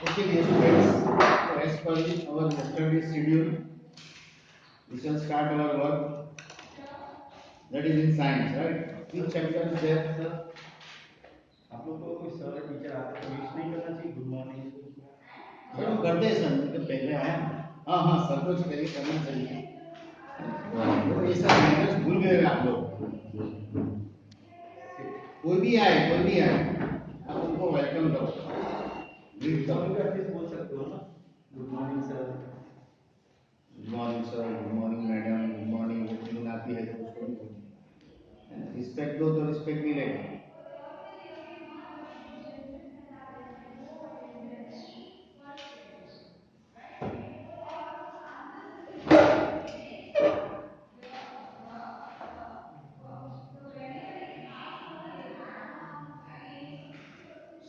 Okay, dear students, so as per our yesterday's schedule, we shall start our work that is in science, right? Which chapter is there, sir? आप लोग को sir teacher आपको wish नहीं करना चाहिए good morning sir हम करते हैं सर, मतलब पहले आए हैं। हाँ हाँ सर को पहले करना चाहिए। वो ये सब मैनर्स भूल गए आप लोग। कोई भी आए, आप उनको वेलकम करो। ग्रीट करो। एटलीस्ट बोल सकते हो ना good morning sir good morning sir, good morning madam, good morning. वो फीलिंग आती है तो उसको भी बोलिए। रिस्पेक्ट दो तो रिस्पेक्ट मिलेगा।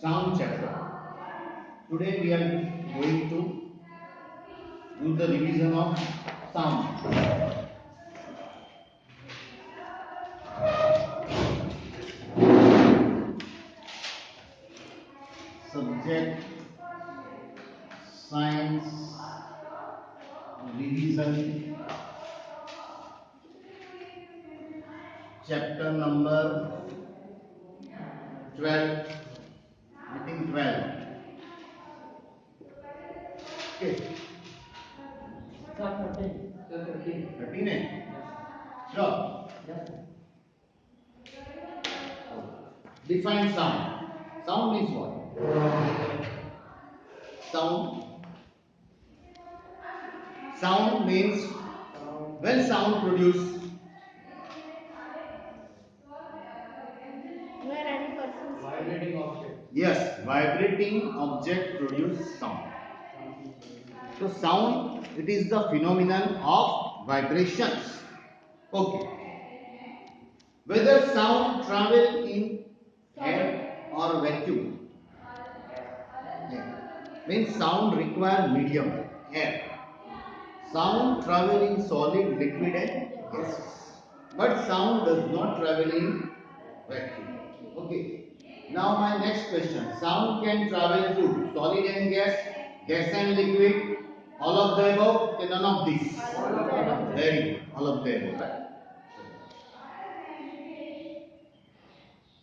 Sound chapter. Today we are going to do the revision of sound. Subject science revision chapter number 12. I think 12. Okay. 13 है? Sure. Define sound. Sound means what? Sound. Sound means when sound produce. Where any person vibrating object Yes, vibrating object produce sound. So sound, it is the phenomenon of vibrations. Okay. Whether sound travel in air or vacuum. Means sound require medium, air. Sound travel in solid, liquid and gases. But sound does not travel in vacuum. Okay. Now my next question. Sound can travel to solid and gas, gas and liquid, all of the above, none of these. Very good. All of the above. Right?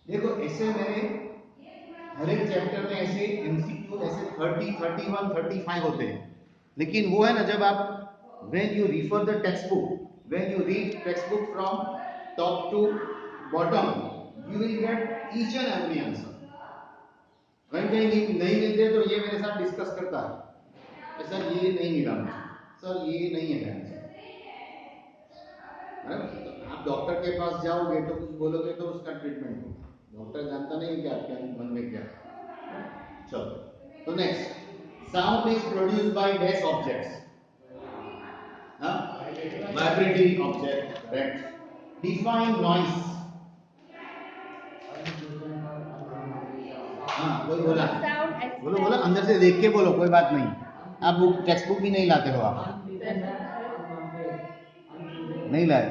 देखो ऐसे मेरे हर एक chapter में ऐसे MCQ ऐसे 30, 31, 35 होते हैं। लेकिन वो है ना जब आप when you refer the textbook, when you read textbook from top to bottom, you will get each and every answer. कहीं कहीं नहीं मिलते तो ये मेरे साथ डिस्कस करता है सर ये नहीं मिला मुझे, सर ये नहीं है आंसर। तो आप डॉक्टर के पास जाओगे तो कुछ बोलोगे तो उसका ट्रीटमेंट होगा। डॉक्टर जानता नहीं कि आपके मन में क्या है। चलो तो next, sound is produced by dash objects, vibrating object. Correct. Define noise. हाँ कोई बोला, बोलो बोलो अंदर से देख के बोलो, कोई बात नहीं। आप बुक टेक्स्ट बुक भी नहीं लाते हो, आप नहीं लाए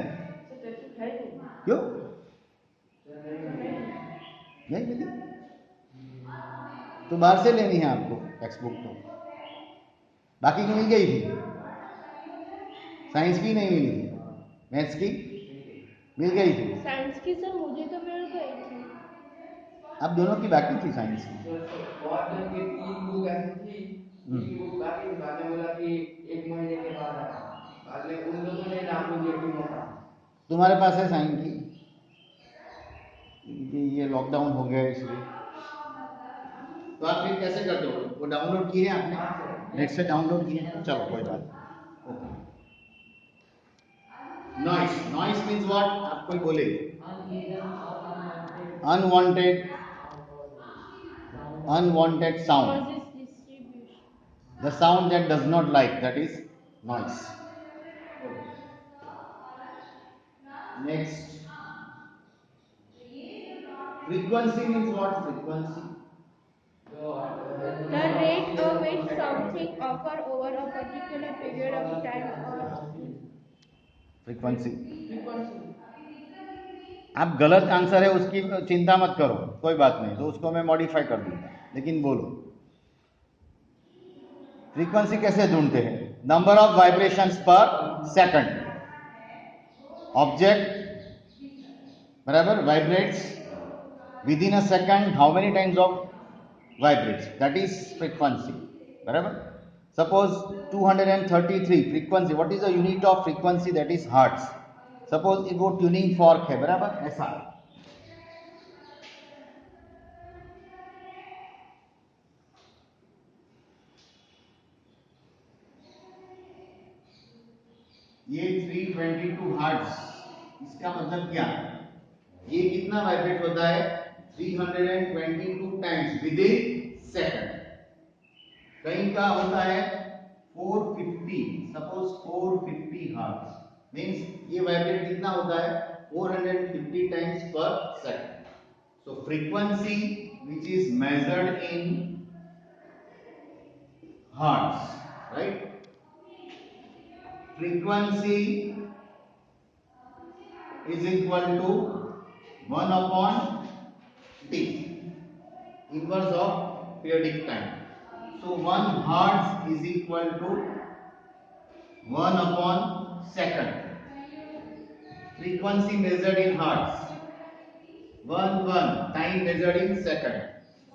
क्यों? नहीं मिली तो बाहर से लेनी है आपको टेक्स्ट बुक। तो बाकी की मिल गई थी, साइंस की नहीं मिली थी, मैथ्स की मिल गई थी। साइंस की सर मुझे तो मिल गई थी। अब दोनों की बाकी थी साइंस की। बहुत जन की 3 बुक ऐसी थी, 3 बुक बाकी थी, बाद में बोला कि 1 महीने के बाद आया, बाद में उन लोगों ने नाम लिया कि मौका। तुम्हारे पास है साइंस की? ये लॉकडाउन हो गया इसलिए तो आप फिर कैसे करते हो? वो डाउनलोड किए आपने, नेट से डाउनलोड किए? चलो कोई बात नहीं। Noise, noise means what? आप कोई बोले unwanted, unwanted sound, the sound that does not like, that is noise. Next, frequency means what? Frequency, The rate at which something occurs over a particular period of time or frequency। आप गलत answer है उसकी चिंता मत करो, कोई बात नहीं, तो उसको मैं मॉडिफाई कर दूंगा, लेकिन बोलो। फ्रीक्वेंसी कैसे ढूंढते हैं? Number of vibrations per second. Object बराबर vibrates with in a second, how many times of vibrates, that is frequency. बराबर. Suppose 233 frequency, what is the unit of frequency? That is hertz. Suppose वो tuning fork है, बराबर, ऐसा. ये 322 hertz, इसका मतलब क्या? ये कितना वाइब्रेट होता है? 322 टाइम्स विद इन सेकंड. कहीं का होता है 450, सपोज 450 हर्ट्ज, मींस ये वाइब्रेट कितना होता है? 450 टाइम्स पर second. So frequency which is measured in hertz, right? Frequency is equal to 1 upon t, inverse of periodic time. So 1 hertz is equal to 1 upon second. Frequency measured in hertz. 1 time measured in second.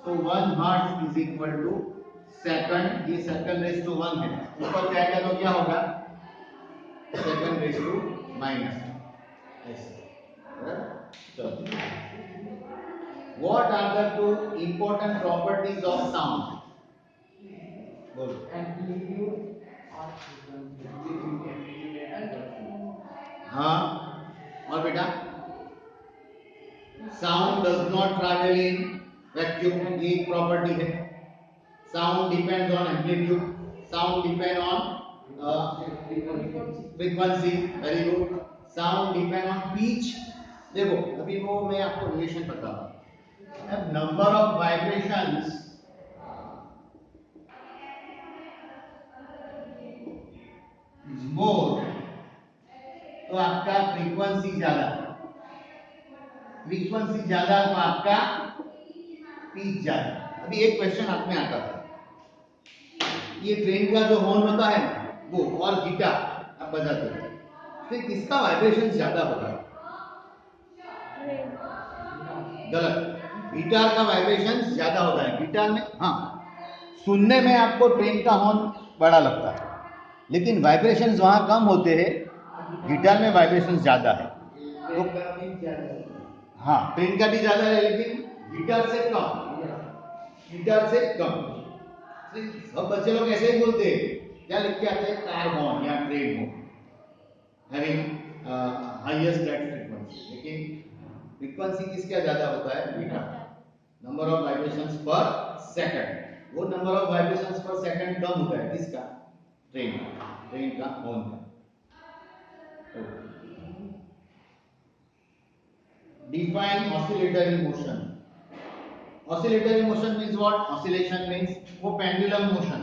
So 1 hertz is equal to second. ये second raised to 1 है. ऊपर क्या क्या तो क्या होगा? Second raised to minus. ऐसे. What are the two important properties of sound? बोलो. एम्पलीट्यूड और फ्रीक्वेंसी. हाँ. और बेटा? Sound does not travel in vacuum. ये एक प्रॉपर्टी है. Sound depends on amplitude. Sound depend on frequency. Very good. Sound depend on pitch. देखो अभी वो मैं आपको रिलेशन बता रहा हूँ. अब number of vibrations is more, तो आपका फ्रीक्वेंसी ज्यादा. फ्रीक्वेंसी ज्यादा तो आपका पिच ज्यादा. अभी एक क्वेश्चन आप में आता था, ये ट्रेन का जो हॉर्न होता है वो और गिटार आप बजाते हो, फिर किसका वाइब्रेशन ज्यादा होता है? गलत. गिटार का वाइब्रेशन ज्यादा होता है. गिटार में हाँ सुनने में आपको ट्रेन का हॉर्न बड़ा लगता है, लेकिन वाइब्रेशंस वहां कम होते हैं. गिटार में वाइब्रेशन ज्यादा है. तो हाँ ट्रेन का भी ज्यादा है, लेकिन गिटार से कम. गिटार से कम. सब बच्चे लोग ऐसे ही बोलते हैं, क्या लिख के आते हैं? कार हॉर्न या train horn having highest that frequency. लेकिन फ्रीक्वेंसी किसका ज्यादा होता है? Guitar. Number of vibrations per second. वो number of vibrations per second कम होता है किसका? ट्रेन का हॉर्न का. Define oscillatory motion. Oscillatory motion means what? Oscillation means वो pendulum motion,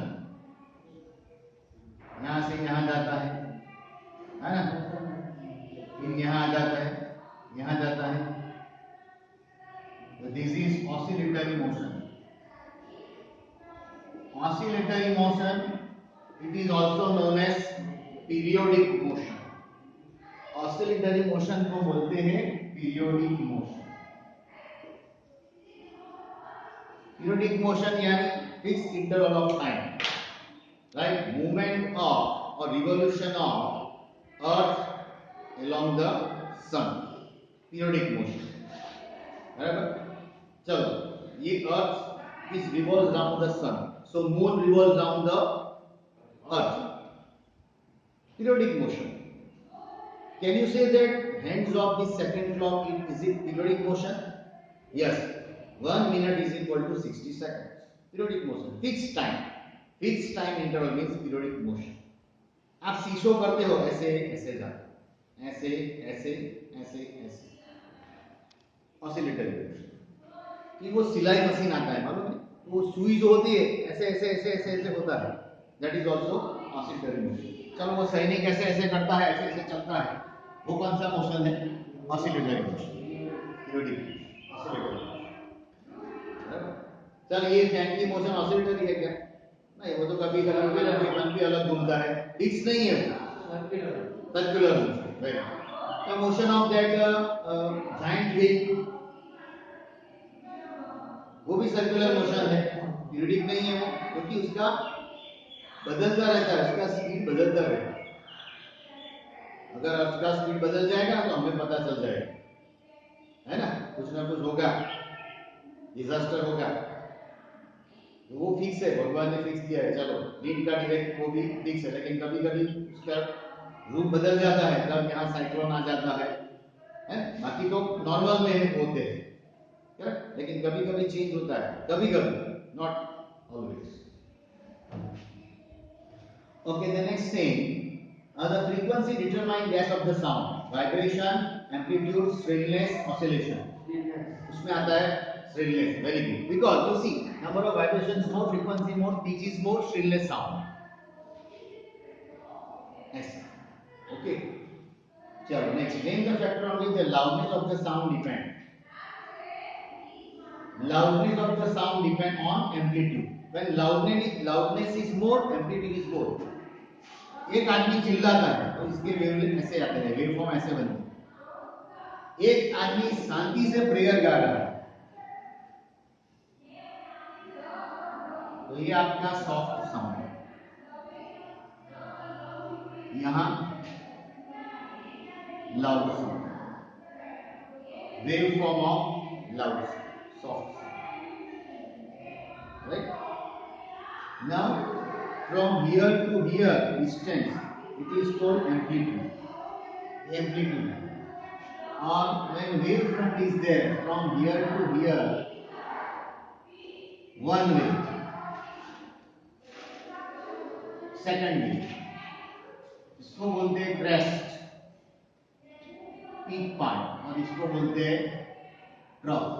यहाँ से यहाँ जाता है ना, फिर यहाँ आ जाता है, यहाँ जाता है. This is oscillatory motion. Oscillatory motion, it is also known as periodic motion. Oscillatory motion को बोलते हैं periodic motion. Periodic motion यानी fixed interval of time, right? Movement of or revolution of Earth along the sun. Periodic motion. बराबर. चलो ये Earth is revolves around the sun, so moon revolves around the Earth. Periodic motion. Can you say that hands of the second clock is it periodic motion? Yes. 1 minute is equal to 60 seconds. Periodic motion. Fixed time. Fixed time interval means periodic motion. आप सीसो करते हो, ऐसे ऐसे जाते, ऐसे ऐसे ऐसे ऐसे. Oscillatory motion. कि वो सिलाई मशीन आता है मालूम है? वो सुई जो होती है ऐसे ऐसे ऐसे ऐसे ऐसे होता है. That is also oscillatory motion. चलो वो सैनिक ऐसे ऐसे करता है, ऐसे ऐसे चलता है, वो कौन सा मोशन है? Oscillatory motion. Periodic oscillatory. चल ये फैन की मोशन ऑसिलेटरी है क्या? नहीं, वो तो कभी मन भी अलग घूमता है, डिस्क नहीं है, circular motion. The motion of that giant wheel, वो भी सर्कुलर मोशन है, पीरियडिक नहीं है वो, क्योंकि उसका बदलता रहता है, उसका स्पीड बदलता रहता है। अगर उसका स्पीड बदल जाएगा तो हमें पता चल जाएगा, है ना, कुछ ना कुछ होगा, डिजास्टर होगा। तो वो फिक्स है, भगवान ने फिक्स किया है। चलो नीट का डायरेक्ट वो भी फिक्स है, लेकिन कभी कभी उसका रूप बदल जाता है, तब यहाँ साइक्लोन आ जाता है, बाकी तो नॉर्मल में होते हैं, करेक्ट, लेकिन कभी कभी चेंज होता है, कभी कभी, not always. Okay, the next thing, the frequency determine that of the sound, vibration, amplitude, shrillness, oscillation. उसमें आता है shrillness, very good, because you see number of vibrations more, frequency more, pitch is more, shrillness sound. Yes. Okay. चलो next, name the factor on which the loudness of the sound depend. Loudness of the sound depend on amplitude. When loudness is more, amplitude is more. एक आदमी चिल्लाता है तो इसके wavelength ऐसे आते हैं, वेवफॉर्म ऐसे बनते हैं। एक आदमी शांति से प्रेयर गा रहा है तो ये आपका सॉफ्ट साउंड है, यहाँ loud sound, waveform of loud soft, right. Now from here to here distance, it is called amplitude. Or when wave front is there, from here to here, one wave, second wave, इसको बोलते हैं crest, peak part, और इसको बोलते हैं trough.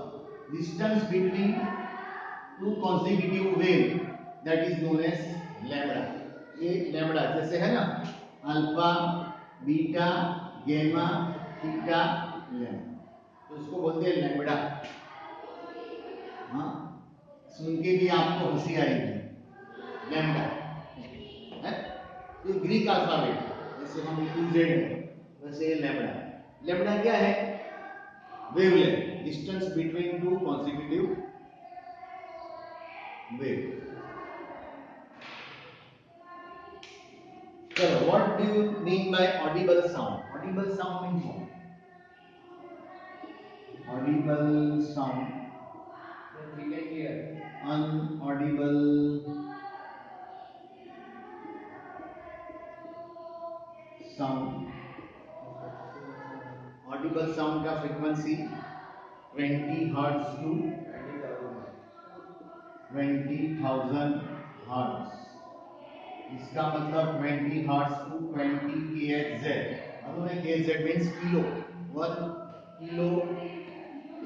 Distance between two consecutive wave, that is known as lambda. ये lambda जैसे है ना, अल्फा, बीटा, गेमा, थीटा, लैम्बडा, तो इसको बोलते हैं लैम्बडा। हाँ, सुन के भी आपको हंसी आएगी, लैम्बडा है, ये ग्रीक अल्फाबेट, जैसे हम टू जेड है वैसे लैम्बडा। लैम्बडा क्या है? Wavelength, distance between two consecutive wave. So, what do you mean by audible sound? Audible sound means what? Audible sound. We can hear. Unaudible sound. Audible sound का frequency 20 hertz to 20,000 hertz. इसका मतलब 20 hertz to 20 kHz. मालूम है kHz means kilo. 1 kilo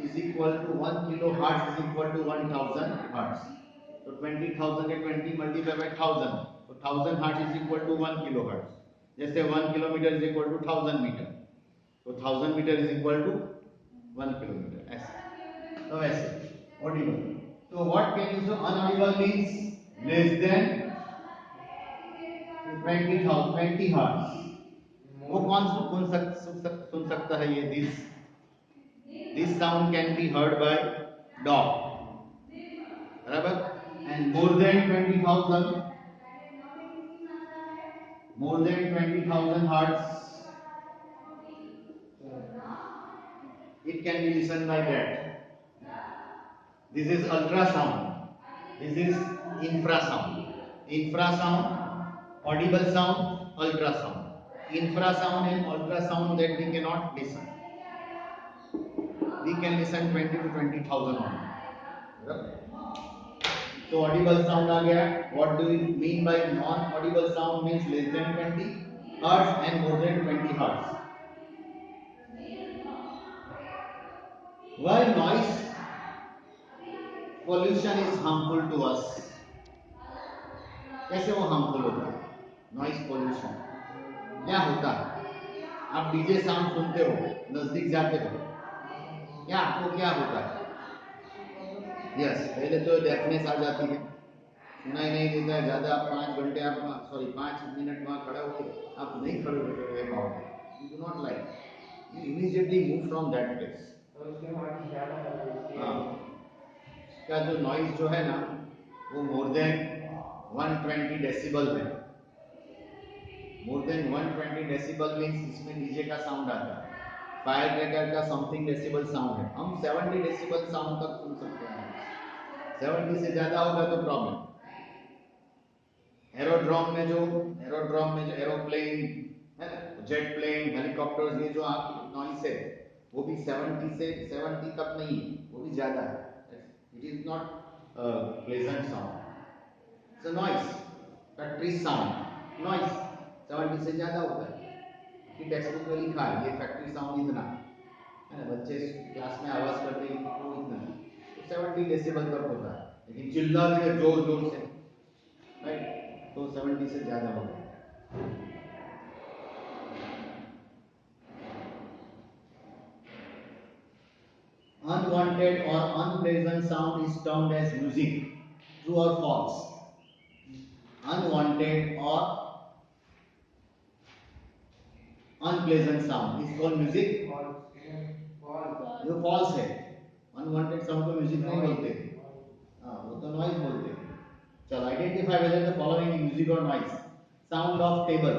is equal to 1 kilo hertz is equal to 1000 hertz. So 20,000 के 20 multiplied by 1000. So 1000 hertz is equal to 1 kilohertz. जैसे 1 kilometer is equal to 1000 meter. So 1000 meter is equal to 1 kilometer. ऐसे. तो ऐसे audible. So what can you say? Unaudible means less than 20 hertz. वो कौन सुन सकता है ये? This sound can be heard by dog, बराबर, and more than 20,000 hertz, it can be listened by cat. This is ultrasound. This is infrasound. Infrasound, audible sound, ultrasound. Infrasound and ultrasound that we cannot listen. We can listen 20 to 20,000 only. So audible sound आ गया. What do we mean by non-audible sound? Means less than 20 hertz and more than 20 hertz. Why noise pollution is harmful to us? कैसे वो harmful होता है? Noise pollution क्या होता है? आप DJ sound सुनते हो, नजदीक जाते हो, क्या आपको क्या होता है? यस, पहले तो डेफनेस आ जाती है, सुनाई नहीं देता है ज़्यादा, आप 5 घंटे आप 5 मिनट वहाँ खड़े होते, आप नहीं खड़े रह पाओगे, you do not like, you immediately move from that place. और उसके बाद ज़्यादा हाँ, इसका जो नॉइज जो है ना वो मोर देन 120 डेसिबल है। मोर देन 120 डेसिबल मीन्स इसमें डीजे का साउंड आता है, फायर क्रैकर का समथिंग डेसिबल साउंड है, हम 70 डेसिबल साउंड तक सुन सकते हैं। 70 से ज़्यादा होगा तो प्रॉब्लम। एरोड्रोम में जो एरोप्लेन है ना, जेट प्लेन, हेलीकॉप्टर्स, ये जो आप नॉइस है वो भी 70 तक नहीं है, वो भी ज़्यादा है। It is not pleasant sound, it's a noise, factory sound noise 70 से ज़्यादा होता है। कि टेक्स्ट बुक में लिखा है ये फैक्ट्री साउंड इतना है ना, बच्चे क्लास में आवाज़ करते हैं वो इतना, तो 70 डेसिबल तक होता है, लेकिन चिल्ला के जोर जोर से राइट तो 70 से ज़्यादा होता है। Unwanted or unpleasant sound is termed as music. True or false? Unwanted or unpleasant sound is called music. जो false है, unwanted sound को music नहीं बोलते, हाँ वो तो noise बोलते हैं। चलो identify whether the following is music or noise. Sound of table,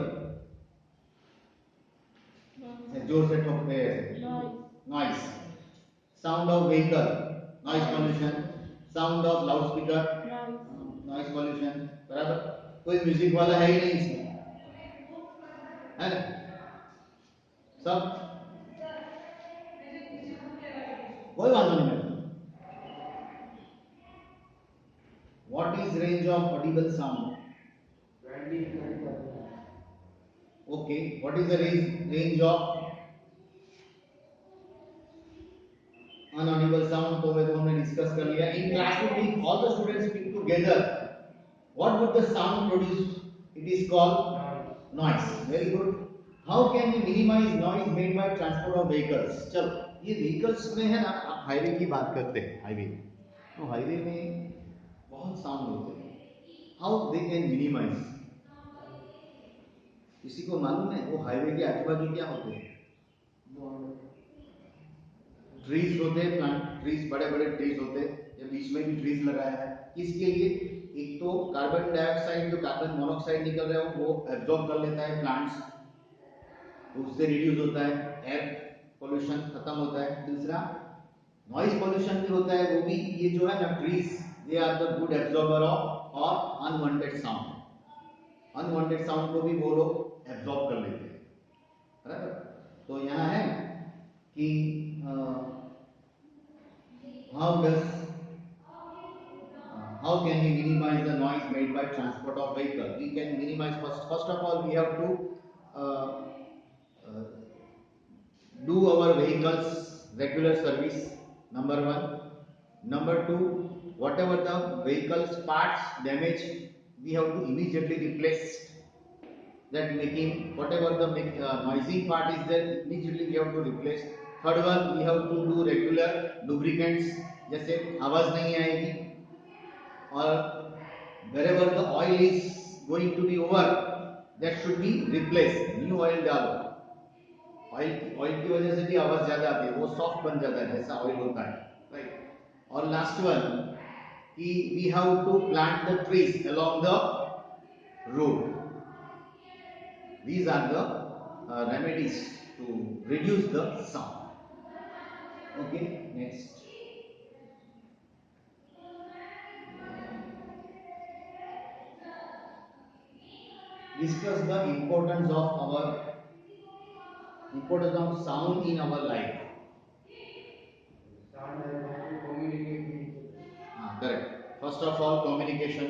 जोर से ठोकते हैं, noise. Sound of vehicle, noise pollution. Sound of loudspeaker, noise pollution. बराबर, कोई म्यूजिक वाला है ही नहीं इसमें, है ना, सब कोई वांधो नहीं है। What is range of audible sound? 20 to 30%. Okay, what is the range of unaudible sound? तो मैं हमने डिस्कस कर लिया। In classroom if all the students speak together, what would the sound produce? It is called noise. Very good. How can we minimize noise made by transport of vehicles? चलो ये vehicles में है ना, आप highway की बात करते हैं, हाईवे तो हाईवे में बहुत साउंड होते हैं, हाउ दे कैन मिनिमाइज? किसी को मालूम है वो हाईवे के आजू बाजू क्या होते हैं? ट्रीज होते हैं, प्लांट ट्रीज, बड़े बड़े ट्रीज होते हैं, या बीच में भी ट्रीज लगाया है, किसके लिए? एक तो कार्बन डाइऑक्साइड, जो कार्बन मोनोऑक्साइड निकल रहा है वो एब्जॉर्ब कर लेता है प्लांट्स, तो उससे रिड्यूस होता है, एयर पोल्यूशन खत्म होता है। दूसरा नॉइज पोल्यूशन भी होता है, वो भी ये जो है ना trees, they are the good absorber of और अनवांटेड साउंड। अनवांटेड साउंड को भी वो लोग एब्जॉर्ब कर लेते हैं, बराबर। तो यहाँ है कि how can we minimize the noise made by transport of vehicle? We can minimize first of all we have to uh, uh, do our vehicles regular service, number one. Number two, whatever the vehicle's parts damage, we have to immediately replace that, making whatever the noisy part is there, immediately we have to replace. Third one, we have to do regular lubricants, जैसे आवाज नहीं आएगी, और wherever the oil is going to be over, that should be replaced, new oil डालो। Oil की वजह से भी आवाज ज्यादा आती है, वो सॉफ्ट बन जाता है जैसा ऑयल होता है, राइट। और लास्ट वन कि we have to plant the trees along the road. These are the remedies to reduce the sound. Okay, next. Discuss the importance of sound in our life. Sound helps us to communicate with each other. Correct. First of all, communication.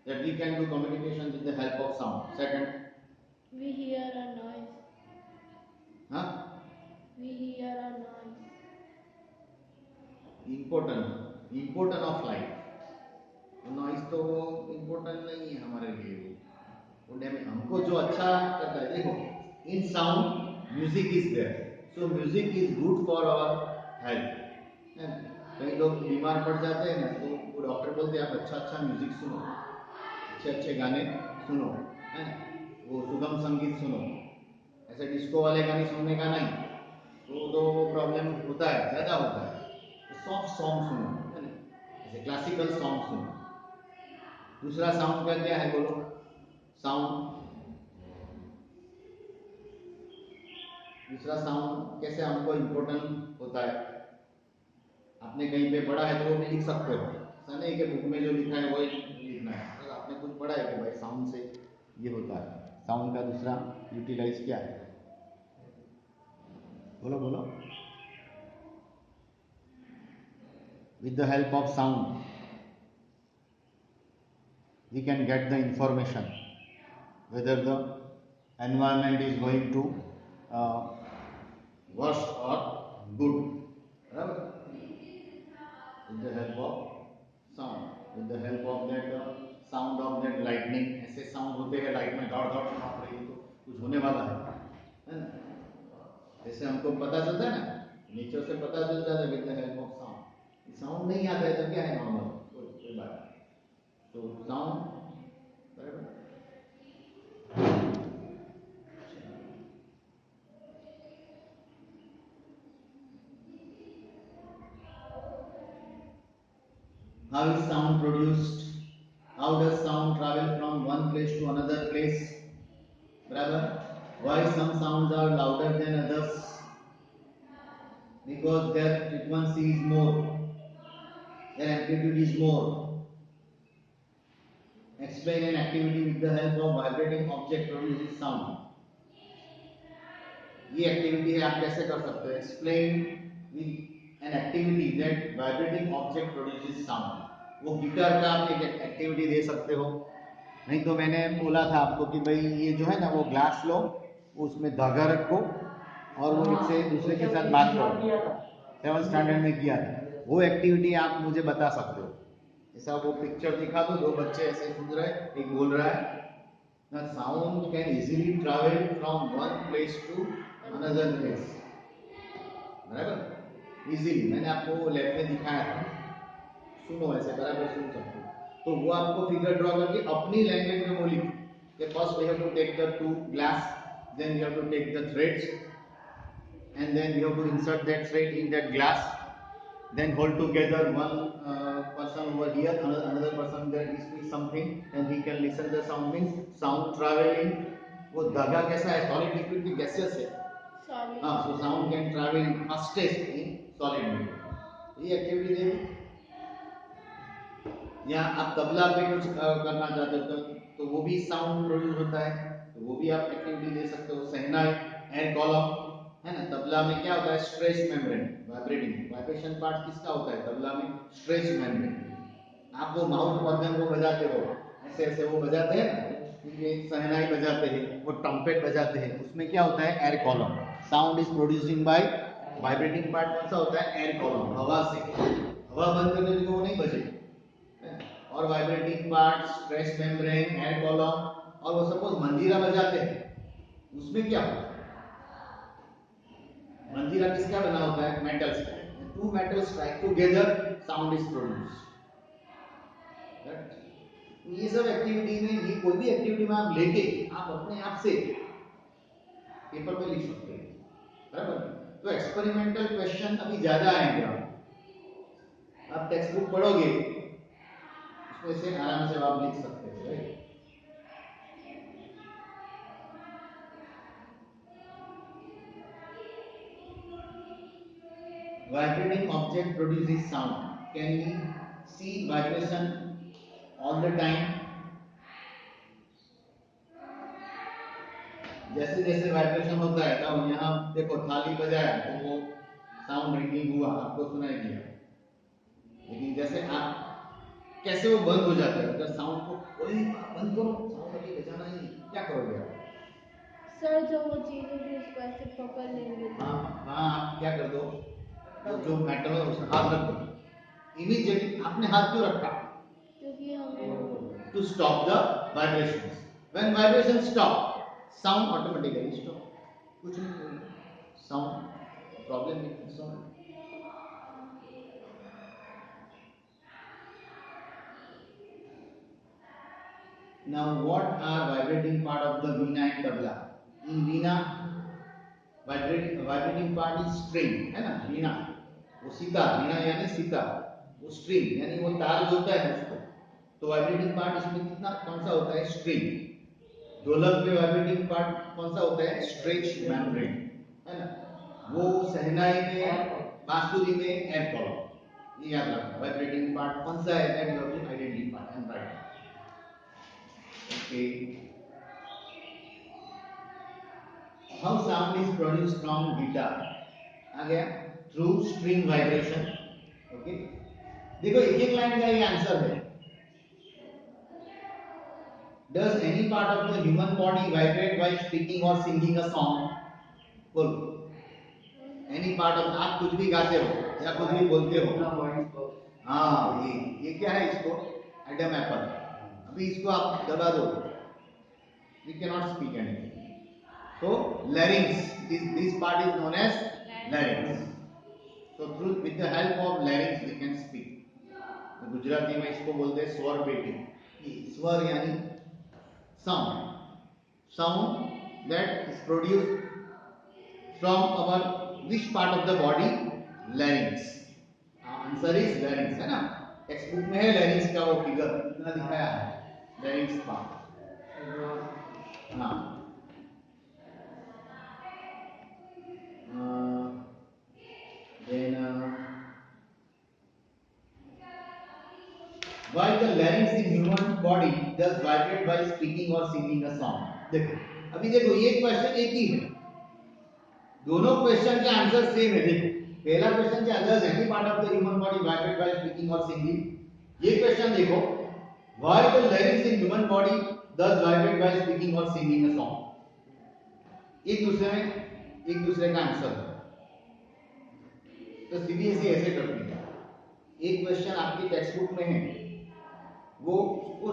That we can do communication with the help of sound. Second, we hear a noise. huh? We hear a noise. Important of life. Noise तो important नहीं है हमारे लिए, वो हमको जो अच्छा करता है। देखो, in sound music is there, so music is good for our health. कई लोग बीमार पड़ जाते हैं ना, तो वो डॉक्टर बोलते हैं आप अच्छा म्यूजिक सुनो, अच्छे अच्छे गाने सुनो, है ना, वो सुगम संगीत सुनो, ऐसे डिस्को वाले गाने सुनने का नहीं, तो प्रॉब्लम होता है, ज़्यादा होता है। तो सॉफ्ट सॉन्ग सुनो, है ना, जैसे क्लासिकल सॉन्ग सुनो। दूसरा साउंड का क्या है बोलो? साउंड, दूसरा साउंड कैसे हमको इम्पोर्टेंट होता है? आपने कहीं पे पढ़ा है तो वो भी लिख सकते हो, ऐसा नहीं कि बुक में जो लिखा है वही लिखना है। अगर आपने कुछ पढ़ा है कि भाई साउंड से ये होता है, साउंड का दूसरा यूटिलाइज क्या है? बोलो बोलो। With the help of sound, we can get the information whether the environment is going to worse or good. बराबर? With the help of sound, with the help of that sound of that lightning, ऐसे sound होते हैं light में दौड़ दौड़ कांप रही है तो कुछ होने वाला है ना? जैसे हमको पता चलता है ना, नेचर से पता चल जाता है with the help of sound. Sound नहीं आता है तो क्या है, नॉर्मल कोई बात नहीं। तो साउंड, बराबर। How is sound produced? How does sound travel from one place to another place? Brother, why some sounds are louder than others? Because their frequency is more, their amplitude is more. Explain an activity with the help of vibrating object produces sound. ये activity है, आप कैसे कर सकते हो? Explain with an activity that vibrating object produces sound. वो guitar का आप एक एक्टिविटी दे सकते हो। नहीं तो मैंने बोला था आपको कि भाई ये जो है ना, वो ग्लास लो, उसमें धागा रखो और वो एक से दूसरे के साथ बात करो। 7th स्टैंडर्ड में किया था वो एक्टिविटी, आप मुझे बता सकते हो। ऐसा वो पिक्चर दिखा दो, दो बच्चे ऐसे सुन रहे हैं, एक बोल रहा है ना, sound can easily travel from one place to another place, बराबर, इजीली। मैंने आपको लैब में दिखाया था, सुनो ऐसे बराबर सुन सकते हो। तो वो आपको फिगर ड्रॉ करके अपनी लैंग्वेज में बोली कि first we have to take the two glass, then we have to take the threads and then we have to insert that thread in that glass, then hold together one person over here, another person there is speak something and he can listen the sound, means sound traveling। वो धागा कैसा है, solid liquid की gases है, Solid. हाँ, so sound can travel fastest in solid medium। ये activity देखिए, या आप तबला पे कुछ करना चाहते हो तो वो भी साउंड प्रोड्यूस होता है, तो वो भी आप एक्टिविटी दे सकते हो। सहनाई, एयर कॉलम, है ना, तबला में क्या होता है, stretch membrane, vibrating, vibration part किसका होता है तबला में, स्ट्रेच मेम्ब्रेन। आप वो माउथ ऑर्गन को बजाते हो, ऐसे ऐसे वो बजाते हैं ना, ये सहनाई बजाते हैं, वो ट्रम्पेट बजाते हैं, उसमें क्या होता है, air column. Sound is producing by vibrating part, कौन सा होता है, एयर कॉलम, हवा से। हवा बंद कर देते तो वो नहीं बजे। और vibrating part, stretch membrane, air column, और वो सपोज मंजीरा बजाते हैं, उसमें क्या होता है, मंजीरा किसका बना होता है, मेटल से। Two metal strike together, sound is produce. ये सब एक्टिविटी में, ये कोई भी एक्टिविटी में आप लेके आप अपने आप से पेपर पे लिख सकते हैं, बराबर। तो एक्सपेरिमेंटल क्वेश्चन अभी ज्यादा आएंगे, आप टेक्स्ट बुक पढ़ोगे उसमें से आराम से आप लिख सकते हो, right. Vibrating object produces sound. Can we see vibration all the time? जैसे जैसे वाइब्रेशन होता है, तो यहाँ देखो थाली बजाया तो वो साउंड रिंगिंग हुआ, आपको सुनाई दिया। लेकिन जैसे आप कैसे वो बंद हो जाता है, अगर साउंड को बंद करो, साउंड अभी बजाना ही नहीं, क्या करोगे आप? सर जो वो चीज होगी उसको ऐसे पकड़ लेंगे। हाँ हाँ, आप क्या कर दो, जो मेटल है उसमें हाथ रख दो, इमीडिएटली। आपने हाथ क्यों रखा? क्योंकि हमें To stop the vibrations. When vibrations stop, sound automatically stop. कुछ नहीं होगा, sound problem नहीं solve। Now, what are vibrating part of the veena and tabla? In veena, vibrating part is string, है ना? वीणा, वो सितार, वीणा यानी सितार, वो स्ट्रिंग यानी वो तार जो होता है उसको, तो वाइब्रेटिंग पार्ट इसमें कितना कौन सा होता है? स्ट्रिंग। ढोलक में वाइब्रेटिंग पार्ट कौन सा होता है? स्ट्रेच मेम्ब्रेन, है ना? वो शहनाई में, बांसुरी में एयर कॉलम। ये याद रखना, वाइब्रेटिंग पार्ट कौन सा है, that you have to identify and write. Okay, how sound is produced from guitar? आ गया, through string vibration। ओके, देखो एक एक लाइन का ये आंसर है। Does any part of the human body vibrate while speaking or singing a song? बोलो, any part of, आप कुछ भी गाते हो या कुछ भी बोलते हो, हाँ, ये क्या है? इसको एडम एप्पल, अभी इसको आप दबा दो, we cannot speak anything। So larynx, this part is known as larynx। So through with the help of larynx we can speak। Gujarati में इसको बोलते हैं स्वर पेटी। स्वर यानी sound that is produced from our which part of the body? Larynx। Answer is larynx, है ना? टेक्स्ट बुक में है larynx का वो फिगर कितना दिखाया है, larynx पार्ट। हाँ, then why the larynx in human body does vibrate while speaking or singing a song? देखो, अभी देखो ये क्वेश्चन एक ही है, दोनों क्वेश्चन के आंसर सेम है। देखो, पहला क्वेश्चन क्या, does any part of the human body vibrate while speaking or singing? ये क्वेश्चन देखो, why the larynx in human body does vibrate while speaking or singing a song? एक दूसरे का आंसर है। तो सीबीएसई ऐसे करती है, एक क्वेश्चन आपकी टेक्स्ट बुक में है, वो उसको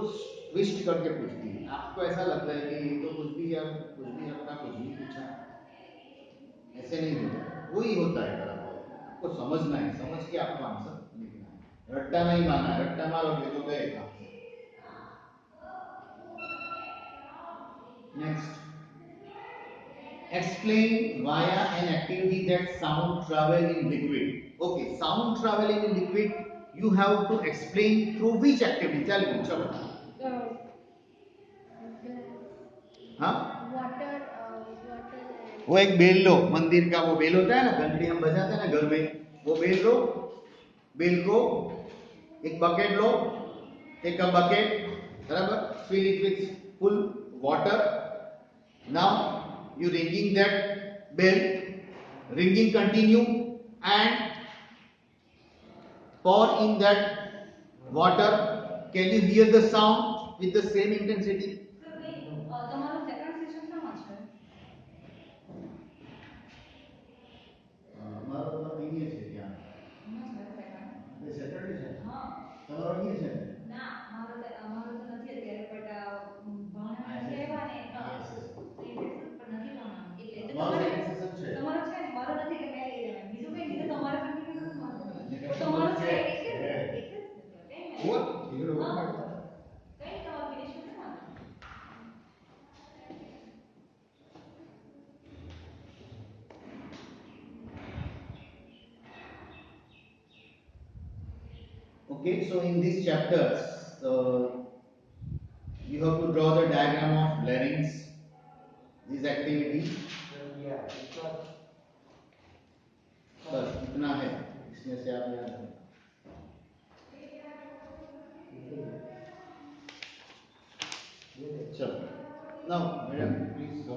ट्विस्ट करके पूछती है। आपको ऐसा लगता है कि ये तो कुछ भी रखा, कुछ भी पूछा, ऐसे नहीं होता, वही होता है बराबर। आपको समझना है, समझ के आपको आंसर लिखना है, रट्टा नहीं मारना है, रट्टा मारोगे तो गए काम। Next, explain via an activity that sound travel in liquid। okay, sound traveling in liquid, you have to explain through which activity? चलो हाँ, वो एक बेल लो, मंदिर का वो बेल होता है ना, घंटी हम बजाते हैं ना घर में, वो बेल लो, बेल को एक बकेट लो, टेक अ बकेट, बराबर, fill it with full water। now you ringing that bell, ringing continue and pour in that water। can you hear the sound with the same intensity? તમારું second session શામાં છે? અમારો તો અહીંયા છે, ત્યાં હમણાં છે સેકન્ડ? આપણે સેટરડે છે, હા તમારો અહીંયા છે ને? ના મારો તો નથી અત્યારે બટ ભણવાનું કહેવા ને હા એ પણ નથી ભણવાનું એટલે તો તમારો તમારે સેકન્ડ સેશન છે, તમારો છે ને મારો નથી એટલે મેં બીજું કઈ નહીં તો તમારે કન્ટિન્યુ નથી મારવાનું એટલે તમારું છે છે એટલે જ કઈ બોલ ઈગડો હા બોલ। કઈ તમારું ફિનિશ નથી મારવાનું। okay, so in these chapters you have to draw the diagram of larynx, these activities। बस इतना है, इसमें से आप याद रखें। चलो, now मैडम प्लीज गो।